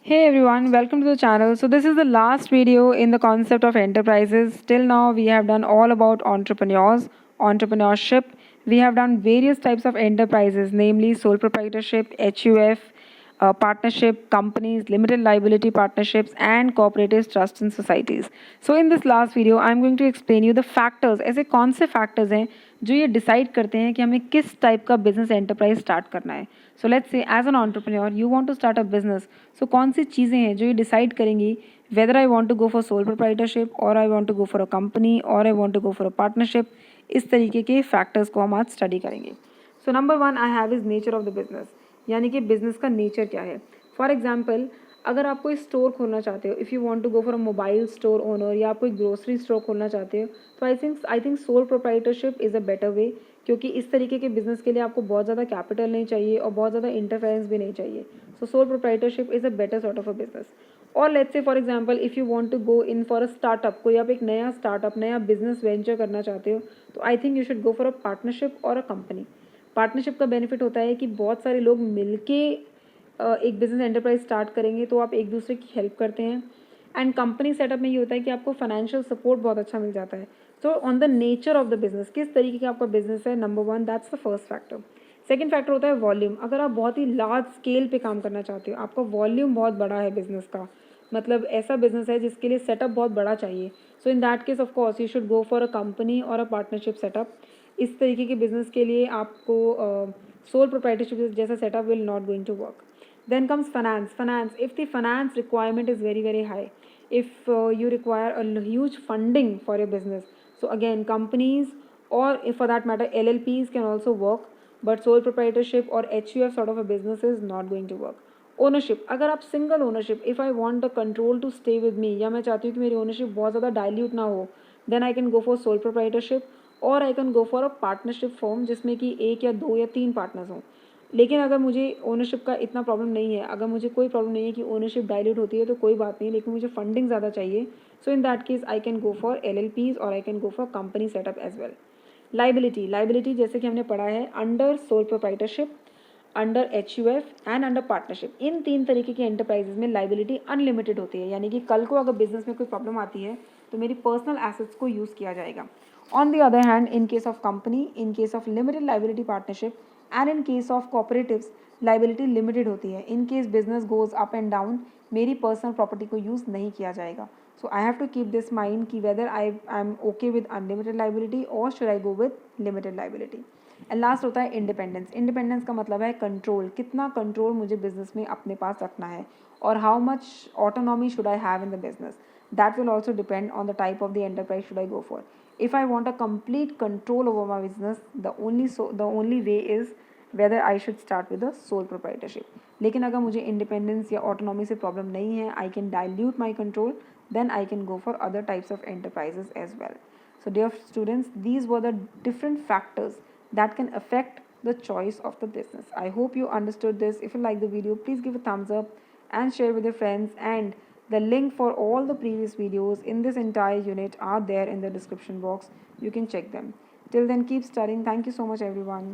Hey everyone, welcome to the channel. So this is the last video in the concept of enterprises. Till now we have done all about entrepreneurs, entrepreneurship. We have done various types of enterprises, namely sole proprietorship, HUF, partnership, companies, limited liability partnerships, and cooperatives, trusts and societies. So in this last video, I'm going to explain you the factors. ऐसे कौन से factors हैं जो ये decide करते हैं कि हमें किस टाइप का बिजनेस एंटरप्राइज स्टार्ट करना है. So let's say as an entrepreneur you want to start a business. So कौन सी चीज़ें हैं जो ये डिसाइड करेंगी whether I want to go for sole proprietorship और I want to go for a company और I want to go for a partnership. इस तरीके के फैक्टर्स को हम आज स्टडी करेंगे. So number one I have is nature of the business, यानी कि बिजनेस का नेचर क्या है. फॉर एग्जाम्पल, अगर आप कोई स्टोर खोलना चाहते हो, if you want to go for a mobile store owner या आप कोई ग्रोसरी स्टोर खोलना चाहते हो, तो I think sole proprietorship is a better way, क्योंकि इस तरीके के बिजनेस के लिए आपको बहुत ज़्यादा कैपिटल नहीं चाहिए और बहुत ज़्यादा इंटरफेरेंस भी नहीं चाहिए. So sole proprietorship is a better sort of a business. और let's say for example if you want to go in for a startup, कोई आप एक नया स्टार्टअप नया बिजनेस वेंचर करना चाहते हो, तो I think you should go for a partnership और अ कंपनी. पार्टनरशिप का बेनिफिट होता है कि बहुत सारे लोग मिलके एक बिजनेस एंटरप्राइज स्टार्ट करेंगे, तो आप एक दूसरे की हेल्प करते हैं. एंड कंपनी सेटअप में ये होता है कि आपको फाइनेंशियल सपोर्ट बहुत अच्छा मिल जाता है. तो on the nature of the business, किस तरीके का आपका बिजनेस है, number one that's the first factor. Second factor होता है वॉल्यूम. अगर आप बहुत ही लार्ज स्केल पे काम करना चाहते हो, आपका वॉल्यूम बहुत बड़ा है बिजनेस का, मतलब ऐसा बिजनेस है जिसके लिए सेटअप बहुत बड़ा चाहिए, so in that case of course you should go for a company और अ पार्टनरशिप सेटअप. इस तरीके के बिजनेस के लिए आपको सोल प्रोप्राइटरशिप जैसा setup will not going to work. Then comes finance. Finance. If the finance requirement is very very high, if you require a huge funding for your business, so again companies or if for that matter LLPs can also work, but sole proprietorship or HUF sort of a business is not going to work. Ownership, अगर आप single ownership, if I want the control to stay with me, या मैं चाहती हूँ कि मेरी ownership बहुत ज़्यादा डाइल्यूट ना हो, then I can go for sole proprietorship और I can go for a partnership form जिसमें कि एक या दो या तीन पार्टनर्स हों. लेकिन अगर मुझे ओनरशिप का इतना प्रॉब्लम नहीं है, अगर मुझे कोई प्रॉब्लम नहीं है कि ओनरशिप डाइल्यूट होती है तो कोई बात नहीं, लेकिन मुझे फंडिंग ज़्यादा चाहिए, so in that case I can go for LLPs और I can go for company setup as well. Liability. Liability जैसे कि हमने पढ़ा है under sole proprietorship, under HUF and under partnership. इन तीन तरीके के एंटरप्राइजेज में लाइबिलिटी अनलिमिटेड होती है, यानी कि कल को अगर बिजनेस में कोई प्रॉब्लम आती है तो मेरी पर्सनल एसेट्स को यूज़ किया जाएगा. On the other hand, in case of company, in case of limited liability partnership and in case of cooperatives, liability limited होती है. In case business goes up and down, मेरी personal property को use नहीं किया जाएगा. So I have to keep this mind कि whether I am okay with unlimited liability और should I go with limited liability. And last होता है independence. Independence का मतलब है कंट्रोल. कितना कंट्रोल मुझे बिजनेस में अपने पास रखना है और how much autonomy should I have in the business. That will also depend on the type of the enterprise should I go for. If I want a complete control over my business, the only way is whether I should start with a sole proprietorship. लेकिन अगर मुझे independence या autonomy से problem नहीं है, I can dilute my control, then I can go for other types of enterprises as well. So dear students, these were the different factors that can affect the choice of the business. I hope you understood this. If you like the video, please give a thumbs up and share with your friends, and the link for all the previous videos in this entire unit are there in the description box. You can check them. Till then, keep studying. Thank you so much, everyone.